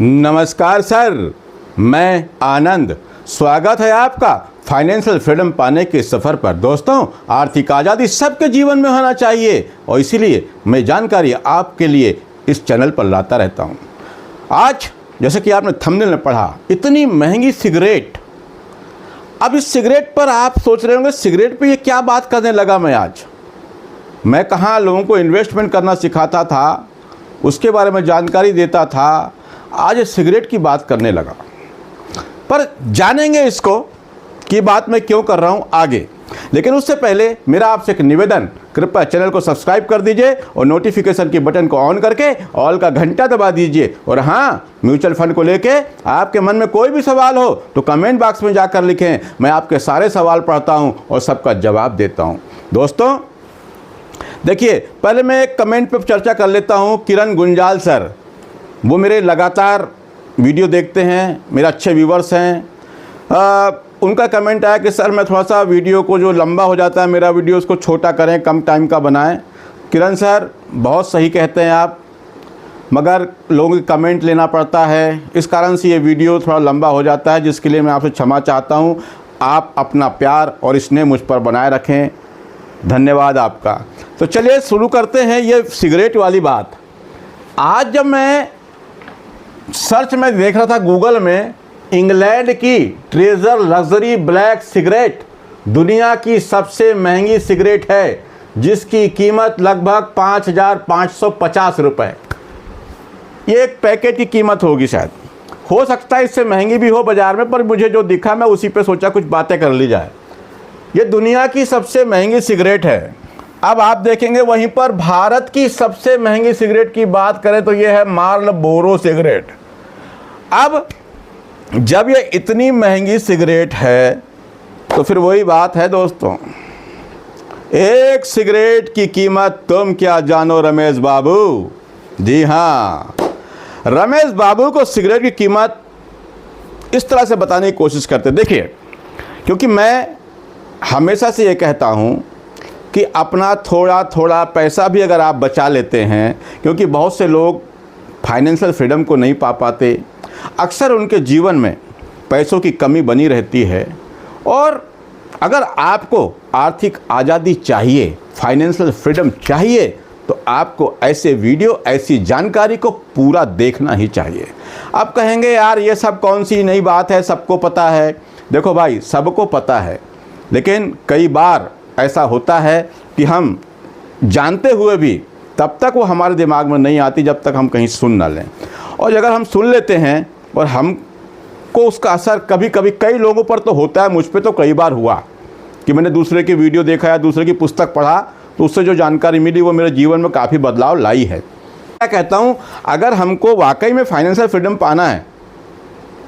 नमस्कार सर, मैं आनंद। स्वागत है आपका फाइनेंशियल फ्रीडम पाने के सफ़र पर। दोस्तों, आर्थिक आज़ादी सबके जीवन में होना चाहिए और इसीलिए मैं जानकारी आपके लिए इस चैनल पर लाता रहता हूं। आज जैसे कि आपने थंबनेल में पढ़ा, इतनी महंगी सिगरेट। अब इस सिगरेट पर आप सोच रहे होंगे, सिगरेट पे ये क्या बात करने लगा मैं कहाँ लोगों को इन्वेस्टमेंट करना सिखाता था, उसके बारे में जानकारी देता था, आज सिगरेट की बात करने लगा। पर जानेंगे इसको कि बात मैं क्यों कर रहा हूं आगे। लेकिन उससे पहले मेरा आपसे एक निवेदन, कृपया चैनल को सब्सक्राइब कर दीजिए और नोटिफिकेशन की बटन को ऑन करके ऑल का घंटा दबा दीजिए। और हाँ, म्यूचुअल फंड को लेके आपके मन में कोई भी सवाल हो तो कमेंट बॉक्स में जाकर लिखें। मैं आपके सारे सवाल पढ़ता हूं और सबका जवाब देता हूं। दोस्तों देखिए, पहले मैं एक कमेंट पर चर्चा कर लेता हूं। किरण गुंजाल सर, वो मेरे लगातार वीडियो देखते हैं, मेरे अच्छे व्यूवर्स हैं। उनका कमेंट आया कि सर मैं थोड़ा सा वीडियो को जो लंबा हो जाता है मेरा वीडियो, उसको छोटा करें, कम टाइम का बनाएं। किरण सर बहुत सही कहते हैं आप, मगर लोगों के कमेंट लेना पड़ता है, इस कारण से ये वीडियो थोड़ा लंबा हो जाता है, जिसके लिए मैं आपसे क्षमा चाहता हूँ। आप अपना प्यार और स्नेह मुझ पर बनाए रखें, धन्यवाद आपका। तो चलिए शुरू करते हैं ये सिगरेट वाली बात। आज जब मैं सर्च में देख रहा था गूगल में, इंग्लैंड की ट्रेजर लग्जरी ब्लैक सिगरेट दुनिया की सबसे महंगी सिगरेट है, जिसकी कीमत लगभग 5,550 रुपये। ये एक पैकेट की कीमत होगी, शायद हो सकता है इससे महंगी भी हो बाज़ार में, पर मुझे जो दिखा मैं उसी पे सोचा कुछ बातें कर ली जाए। ये दुनिया की सबसे महंगी सिगरेट है। अब आप देखेंगे वहीं पर भारत की सबसे महंगी सिगरेट की बात करें तो ये है मार्लबोरो सिगरेट। अब जब ये इतनी महंगी सिगरेट है तो फिर वही बात है दोस्तों, एक सिगरेट की कीमत तुम क्या जानो रमेश बाबू। जी हाँ, रमेश बाबू को सिगरेट की कीमत इस तरह से बताने की कोशिश करते। देखिए, क्योंकि मैं हमेशा से ये कहता हूँ कि अपना थोड़ा थोड़ा पैसा भी अगर आप बचा लेते हैं, क्योंकि बहुत से लोग फाइनेंशियल फ्रीडम को नहीं पा पाते, अक्सर उनके जीवन में पैसों की कमी बनी रहती है। और अगर आपको आर्थिक आज़ादी चाहिए, फाइनेंशियल फ्रीडम चाहिए, तो आपको ऐसे वीडियो, ऐसी जानकारी को पूरा देखना ही चाहिए। आप कहेंगे यार ये सब कौन सी नई बात है, सबको पता है। देखो भाई, सबको पता है, लेकिन कई बार ऐसा होता है कि हम जानते हुए भी तब तक वो हमारे दिमाग में नहीं आती जब तक हम कहीं सुन ना लें। और अगर हम सुन लेते हैं और हमको उसका असर कभी कभी कई लोगों पर तो होता है, मुझ पे तो कई बार हुआ कि मैंने दूसरे की वीडियो देखा या दूसरे की पुस्तक पढ़ा तो उससे जो जानकारी मिली वो मेरे जीवन में काफ़ी बदलाव लाई है। मैं कहता हूँ, अगर हमको वाकई में फाइनेंशियल फ्रीडम पाना है,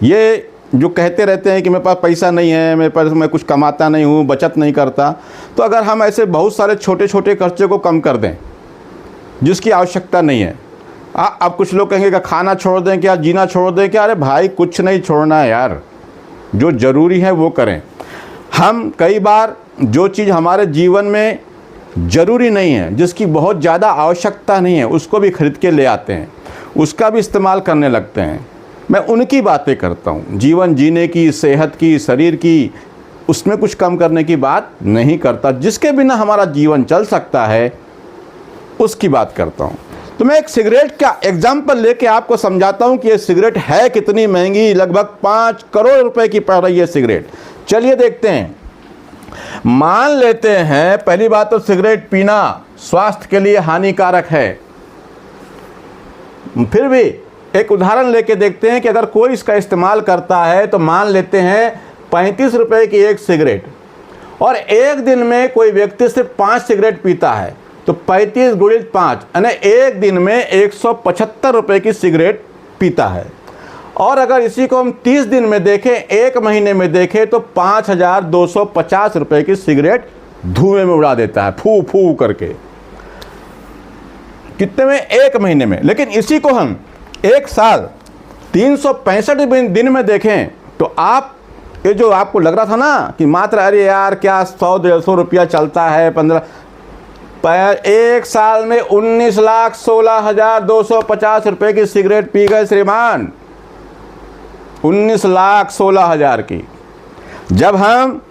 ये जो कहते रहते हैं कि मेरे पास पैसा नहीं है, मेरे पास मैं कुछ कमाता नहीं हूँ, बचत नहीं करता, तो अगर हम ऐसे बहुत सारे छोटे छोटे खर्चे को कम कर दें जिसकी आवश्यकता नहीं है। अब कुछ लोग कहेंगे कि खाना छोड़ दें क्या, जीना छोड़ दें क्या। अरे भाई, कुछ नहीं छोड़ना है यार, जो ज़रूरी है वो करें। हम कई बार जो चीज़ हमारे जीवन में ज़रूरी नहीं है, जिसकी बहुत ज़्यादा आवश्यकता नहीं है, उसको भी खरीद के ले आते हैं, उसका भी इस्तेमाल करने लगते हैं। मैं उनकी बातें करता हूँ, जीवन जीने की, सेहत की, शरीर की, उसमें कुछ कम करने की बात नहीं करता। जिसके बिना हमारा जीवन चल सकता है उसकी बात करता हूँ। तो मैं एक सिगरेट का एग्जाम्पल लेके आपको समझाता हूँ कि ये सिगरेट है कितनी महंगी। लगभग 5 करोड़ रुपए की पड़ रही है सिगरेट। चलिए देखते हैं। मान लेते हैं पहली बात तो सिगरेट पीना स्वास्थ्य के लिए हानिकारक है। फिर भी एक उदाहरण लेके देखते हैं कि अगर कोई इसका इस्तेमाल करता है तो मान लेते हैं 35 रुपए की एक सिगरेट, और एक दिन में कोई व्यक्ति सिर्फ 5 सिगरेट पीता है तो 35 × 5 यानी एक दिन में 175 रुपए की सिगरेट पीता है। और अगर इसी को हम 30 दिन में देखें, एक महीने में देखें, तो 5,250 रुपए की सिगरेट धुएं में उड़ा देता है, फू फू करके। कितने में? एक महीने में। लेकिन इसी को हम एक साल 365 दिन में देखें तो आप ये जो आपको लग रहा था ना कि मात्र अरे यार क्या 100-150 रुपया चलता है, 15 एक साल में 19,16,250 रुपए की सिगरेट पी गए श्रीमान। 19,16,000 की। जब हम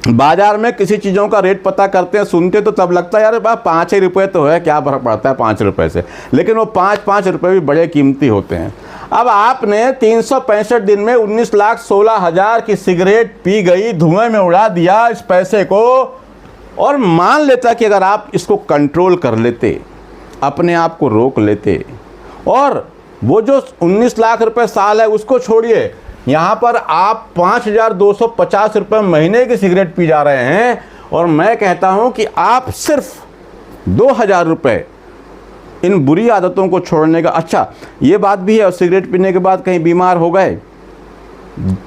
बाजार में किसी चीज़ों का रेट पता करते हैं, सुनते तो तब लगता है यार 5 ही रुपये तो है, क्या फर्क पड़ता है 5 रुपये से, लेकिन वो 5 रुपये भी बड़े कीमती होते हैं। अब आपने 365 दिन में 19,16,000 की सिगरेट पी गई, धुएं में उड़ा दिया इस पैसे को, और मान लेता कि अगर आप इसको कंट्रोल कर लेते, अपने आप को रोक लेते, और वो जो 19 लाख रुपए साल है उसको छोड़िए, यहाँ पर आप 5,250 रुपये महीने की सिगरेट पी जा रहे हैं, और मैं कहता हूँ कि आप सिर्फ 2,000 रुपये इन बुरी आदतों को छोड़ने का। अच्छा, ये बात भी है, और सिगरेट पीने के बाद कहीं बीमार हो गए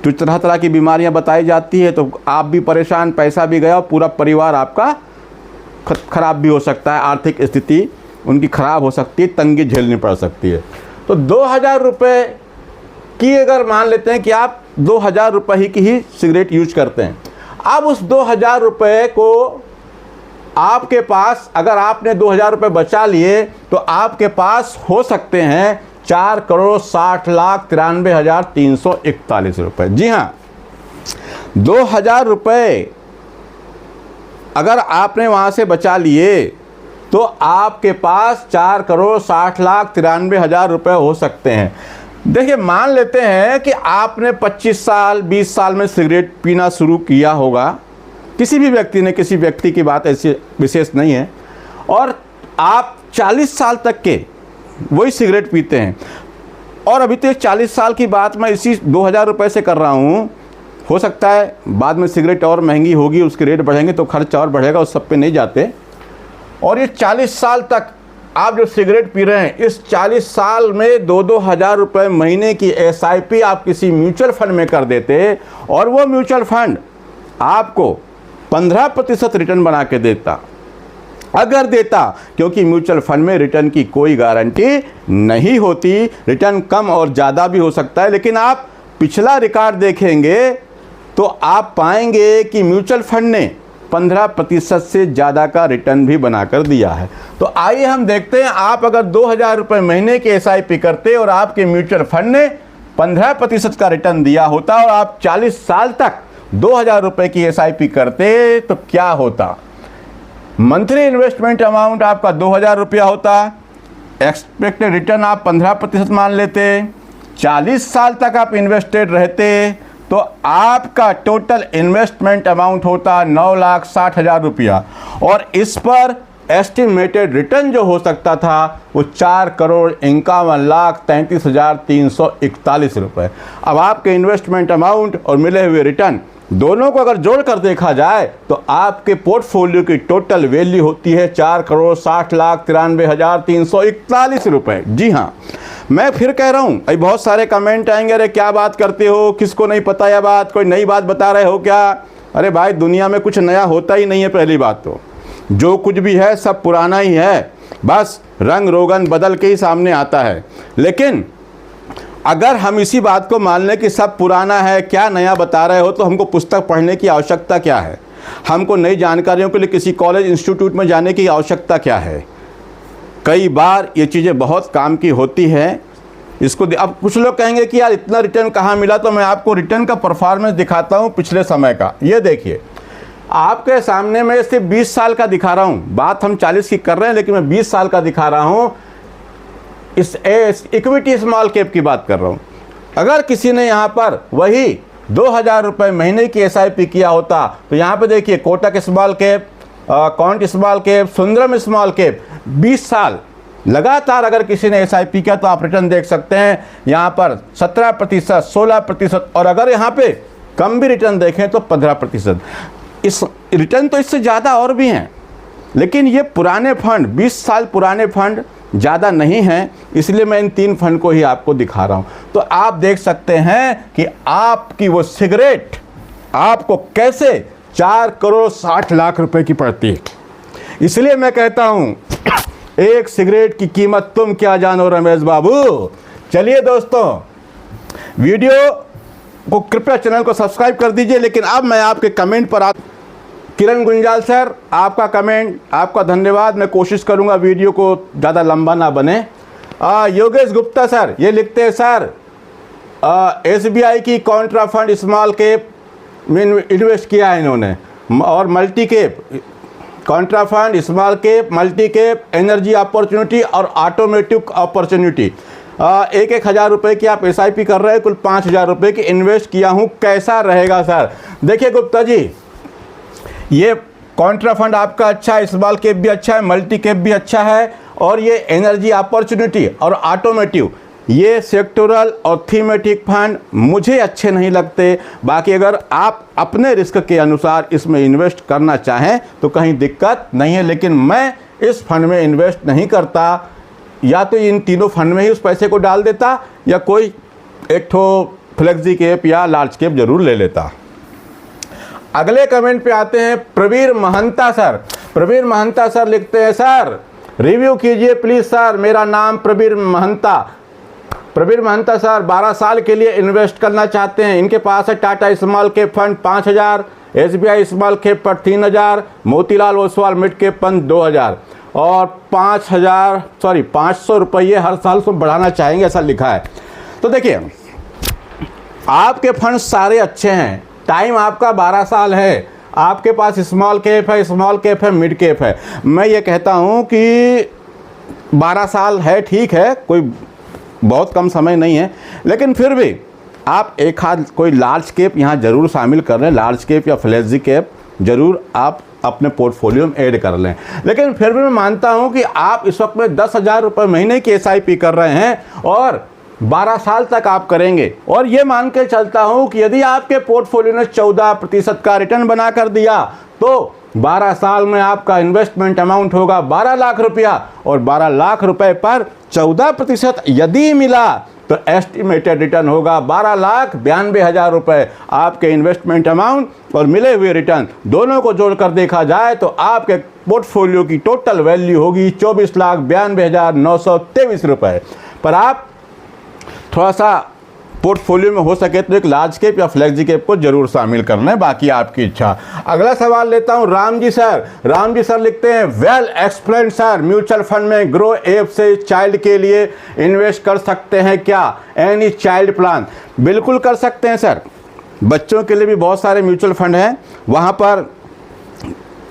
तो तरह तरह की बीमारियां बताई जाती है, तो आप भी परेशान, पैसा भी गया और पूरा परिवार आपका खराब भी हो सकता है, आर्थिक स्थिति उनकी खराब हो सकती है, तंगी झेलनी पड़ सकती है। तो 2,000 रुपये की अगर मान लेते हैं कि आप 2,000 रुपये की ही सिगरेट यूज करते हैं, अब उस 2,000 रुपये को आपके पास, अगर आपने 2,000 रुपये बचा लिए तो आपके पास हो सकते हैं 4,60,93,341 रुपये। जी हाँ, 2,000 रुपये अगर आपने वहाँ से बचा लिए तो आपके पास 4,60,93,000 रुपये हो सकते हैं। देखिए, मान लेते हैं कि आपने 25 साल 20 साल में सिगरेट पीना शुरू किया होगा, किसी भी व्यक्ति ने, किसी व्यक्ति की बात ऐसी विशेष नहीं है, और आप 40 साल तक के वही सिगरेट पीते हैं, और अभी तो 40 साल की बात मैं इसी 2,000 रुपये से कर रहा हूँ। हो सकता है बाद में सिगरेट और महंगी होगी, उसके रेट बढ़ेंगे तो खर्च और बढ़ेगा, उस सब पे नहीं जाते। और ये 40 साल तक आप जो सिगरेट पी रहे हैं, इस 40 साल में 2-2 हज़ार रुपये महीने की SIP आप किसी म्यूचुअल फंड में कर देते, और वो म्यूचुअल फंड आपको 15% रिटर्न बना के देता, अगर देता, क्योंकि म्यूचुअल फंड में रिटर्न की कोई गारंटी नहीं होती, रिटर्न कम और ज़्यादा भी हो सकता है। लेकिन आप पिछला रिकॉर्ड देखेंगे तो आप पाएंगे कि म्यूचुअल फंड ने 15% से ज़्यादा का रिटर्न भी बनाकर दिया है। तो आइए हम देखते हैं, आप अगर 2,000 रुपये महीने के SIP करते और आपके म्यूचुअल फंड ने 15% का रिटर्न दिया होता, और आप 40 साल तक 2,000 रुपये की SIP करते, तो क्या होता? मंथली इन्वेस्टमेंट अमाउंट आपका 2,000 रुपया होता, एक्सपेक्टेड रिटर्न आप 15% मान लेते, 40 साल तक आप इन्वेस्टेड रहते, तो आपका टोटल इन्वेस्टमेंट अमाउंट होता 9,60,000 रुपया, और इस पर एस्टिमेटेड रिटर्न जो हो सकता था वो 4,51,33,341 रुपये। अब आपके इन्वेस्टमेंट अमाउंट और मिले हुए रिटर्न दोनों को अगर जोड़कर देखा जाए तो आपके पोर्टफोलियो की टोटल वैल्यू होती है 4,60,93,341 रुपये। जी हाँ, मैं फिर कह रहा हूँ, अभी बहुत सारे कमेंट आएंगे, अरे क्या बात करते हो, किसको नहीं पता यह बात, कोई नई बात बता रहे हो क्या? अरे भाई, दुनिया में कुछ नया होता ही नहीं है। पहली बात तो जो कुछ भी है सब पुराना ही है, बस रंग रोगन बदल के ही सामने आता है। लेकिन अगर हम इसी बात को मान लें कि सब पुराना है, क्या नया बता रहे हो, तो हमको पुस्तक पढ़ने की आवश्यकता क्या है? हमको नई जानकारियों के लिए किसी कॉलेज इंस्टीट्यूट में जाने की आवश्यकता क्या है? कई बार ये चीज़ें बहुत काम की होती हैं। इसको अब कुछ लोग कहेंगे कि यार इतना रिटर्न कहाँ मिला, तो मैं आपको रिटर्न का परफॉर्मेंस दिखाता हूँ पिछले समय का। ये देखिए, आपके सामने मैं सिर्फ 20 साल का दिखा रहा हूँ, बात हम 40 की कर रहे हैं, लेकिन मैं 20 साल का दिखा रहा हूँ। इस इक्विटी स्मॉल कैप की बात कर रहा हूँ। अगर किसी ने यहाँ पर वही 2,000 रुपये महीने की SIP किया होता, तो यहाँ पे देखिए, Kotak small cap, can't small cap, Sundaram small cap, 20 साल लगातार अगर किसी ने SIP किया तो आप रिटर्न देख सकते हैं यहाँ पर 17%, 16%, और अगर यहाँ पे कम भी रिटर्न देखें तो 15%। इस रिटर्न तो इससे ज़्यादा और भी हैं, लेकिन ये पुराने फंड, 20 साल पुराने फंड ज़्यादा नहीं हैं, इसलिए मैं इन 3 फंड को ही आपको दिखा रहा हूँ। तो आप देख सकते हैं कि आपकी वो सिगरेट आपको कैसे 4,60,00,000 रुपए की पड़ती है। इसलिए मैं कहता हूँ, एक सिगरेट की कीमत तुम क्या जानो रमेश बाबू। चलिए दोस्तों, वीडियो को कृपया चैनल को सब्सक्राइब कर दीजिए। लेकिन अब मैं आपके कमेंट पर किरण गुंजाल सर, आपका कमेंट, आपका धन्यवाद। मैं कोशिश करूंगा वीडियो को ज़्यादा लंबा ना बने। योगेश गुप्ता सर ये लिखते हैं, सर SBI की कॉन्ट्रा फंड स्मॉल कैप में इन्वेस्ट किया है इन्होंने, और multi cap, Contra fund small cap, multi cap, energy opportunity और ऑटोमेटिव अपॉर्चुनिटी। 1,000 रुपये की आप SIP कर रहे हैं, कुल 5,000 रुपये की इन्वेस्ट किया हूँ, कैसा रहेगा सर? देखिए गुप्ता जी, ये कॉन्ट्रा फंड आपका अच्छा है, स्मॉल कैप भी अच्छा है, मल्टी कैप भी अच्छा है, और ये एनर्जी अपॉर्चुनिटी और ऑटोमेटिव, ये सेक्टोरल और थीमेटिक फंड मुझे अच्छे नहीं लगते। बाकी अगर आप अपने रिस्क के अनुसार इसमें इन्वेस्ट करना चाहें तो कहीं दिक्कत नहीं है, लेकिन मैं इस फंड में इन्वेस्ट नहीं करता। या तो इन तीनों फंड में ही उस पैसे को डाल देता, या कोई एक ठो फ्लेक्सी कैप या लार्ज कैप जरूर ले लेता। अगले कमेंट पे आते हैं प्रवीर महंता सर। प्रवीर महंता सर लिखते हैं, सर रिव्यू कीजिए प्लीज़ सर, मेरा नाम प्रवीर महंता। प्रवीर महंता सर 12 साल के लिए इन्वेस्ट करना चाहते हैं। इनके पास है Tata small cap fund 5,000, SBI small cap fund 3,000, Motilal Oswal mid cap fund 2,000, और 500 रुपये हर साल उसमें बढ़ाना चाहेंगे, ऐसा लिखा है। तो देखिए, आपके फंड सारे अच्छे हैं, टाइम आपका 12 साल है, आपके पास स्मॉल कैप है, मिड कैप है। मैं ये कहता हूँ कि 12 साल है, ठीक है, कोई बहुत कम समय नहीं है, लेकिन फिर भी आप एक आध कोई लार्ज कैप यहाँ ज़रूर शामिल कर लें, लार्ज कैप या फ्लेक्सी कैप ज़रूर आप अपने पोर्टफोलियो में ऐड कर लें। लेकिन फिर भी मैं मानता हूँ कि आप इस वक्त में 10,000 रुपये महीने की SIP कर रहे हैं और 12 साल तक आप करेंगे, और ये मान के चलता हूँ कि यदि आपके पोर्टफोलियो ने 14% का रिटर्न बना कर दिया तो 12 साल में आपका इन्वेस्टमेंट अमाउंट होगा 12 लाख रुपया, और 12 लाख रुपए पर 14% यदि मिला तो एस्टिमेटेड रिटर्न होगा 12,92,000 रुपये। आपके इन्वेस्टमेंट अमाउंट और मिले हुए रिटर्न दोनों को जोड़कर देखा जाए तो आपके पोर्टफोलियो की टोटल वैल्यू होगी 24,92,923 रुपये। पर आप थोड़ा सा पोर्टफोलियो में हो सके तो एक लार्ज कैप या फ्लेक्सी कैप को जरूर शामिल करना है, बाकी आपकी इच्छा। अगला सवाल लेता हूं राम जी सर। राम जी सर लिखते हैं, well explain sir, mutual fund में ग्रो ऐप से चाइल्ड के लिए इन्वेस्ट कर सकते हैं क्या? Any child plan? बिल्कुल कर सकते हैं सर, बच्चों के लिए भी बहुत सारे म्यूचुअल फंड हैं। वहाँ पर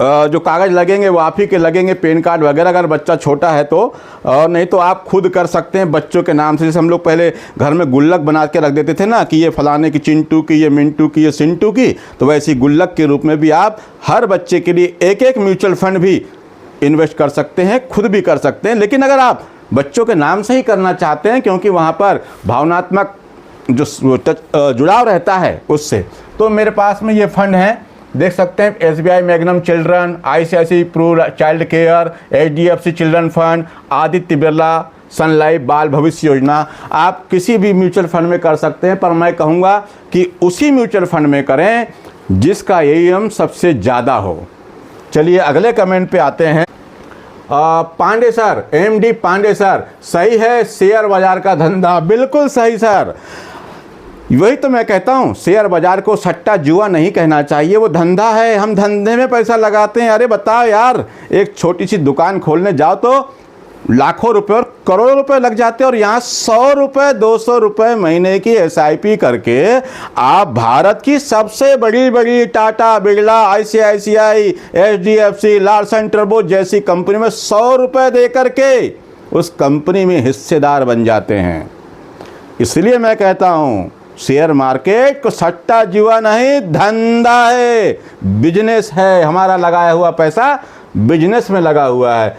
जो कागज़ लगेंगे वो आप ही के लगेंगे, पैन कार्ड वगैरह, अगर बच्चा छोटा है तो, और नहीं तो आप खुद कर सकते हैं बच्चों के नाम से। जैसे हम लोग पहले घर में गुल्लक बना के रख देते थे ना, कि ये फलाने की चिंटू की, ये मिंटू की, ये सिंटू की, तो वैसी गुल्लक के रूप में भी आप हर बच्चे के लिए एक एक म्यूचुअल फंड भी इन्वेस्ट कर सकते हैं, खुद भी कर सकते हैं। लेकिन अगर आप बच्चों के नाम से ही करना चाहते हैं, क्योंकि वहाँ पर भावनात्मक जो जुड़ाव रहता है उससे, तो मेरे पास में ये फंड हैं, देख सकते हैं। SBI Magnum Children, ICICI Pru Child Care, HDFC Children Fund, Aditya Birla Sun Life Bal Bhavishya योजना। आप किसी भी म्यूचुअल फंड में कर सकते हैं, पर मैं कहूँगा कि उसी म्यूचुअल फंड में करें जिसका AUM सबसे ज़्यादा हो। चलिए अगले कमेंट पे आते हैं। Pandey sir, MD Pandey sir, सही है शेयर बाजार का धंधा? बिल्कुल सही सर, वही तो मैं कहता हूँ, शेयर बाजार को सट्टा जुआ नहीं कहना चाहिए, वो धंधा है, हम धंधे में पैसा लगाते हैं। अरे बताओ यार, एक छोटी सी दुकान खोलने जाओ तो लाखों रुपए और करोड़ों रुपए लग जाते हैं, और यहाँ 100 रुपये 200 रुपये महीने की SIP करके आप भारत की सबसे बड़ी Tata, Birla, ICICI, HDFC, Larsen turbo जैसी कंपनी में 100 रुपये दे करके उस कंपनी में हिस्सेदार बन जाते हैं। इसलिए मैं कहता हूँ, शेयर मार्केट को सट्टा जुआ नहीं, धंधा है, बिजनेस है। हमारा लगाया हुआ पैसा बिजनेस में लगा हुआ है।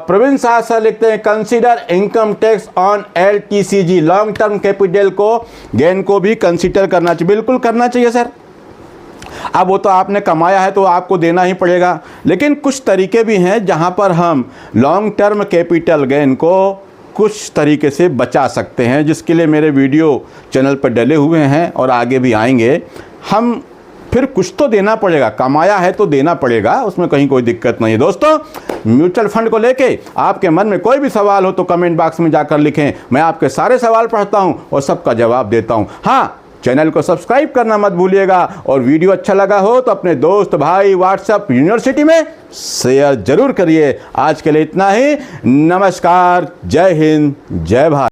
प्रवीण शाह सर लिखते हैं, consider income tax on LTCG, long term capital को गेन को भी कंसीडर करना चाहिए। बिल्कुल करना चाहिए सर। अब वो तो आपने कमाया है तो आपको देना ही पड़ेगा, लेकिन कुछ तरीके भी हैं जहां पर हम लॉन्ग टर्म कैपिटल गेन को कुछ तरीके से बचा सकते हैं, जिसके लिए मेरे वीडियो चैनल पर डले हुए हैं और आगे भी आएंगे। हम फिर कुछ तो देना पड़ेगा, कमाया है तो देना पड़ेगा, उसमें कहीं कोई दिक्कत नहीं है। दोस्तों, म्यूचुअल फंड को लेके आपके मन में कोई भी सवाल हो तो कमेंट बॉक्स में जाकर लिखें, मैं आपके सारे सवाल पढ़ता हूं और सबका जवाब देता हूं। हाँ, चैनल को सब्सक्राइब करना मत भूलिएगा, और वीडियो अच्छा लगा हो तो अपने दोस्त, भाई, व्हाट्सएप, यूनिवर्सिटी में शेयर जरूर करिए। आज के लिए इतना ही, नमस्कार, जय हिंद, जय भारत।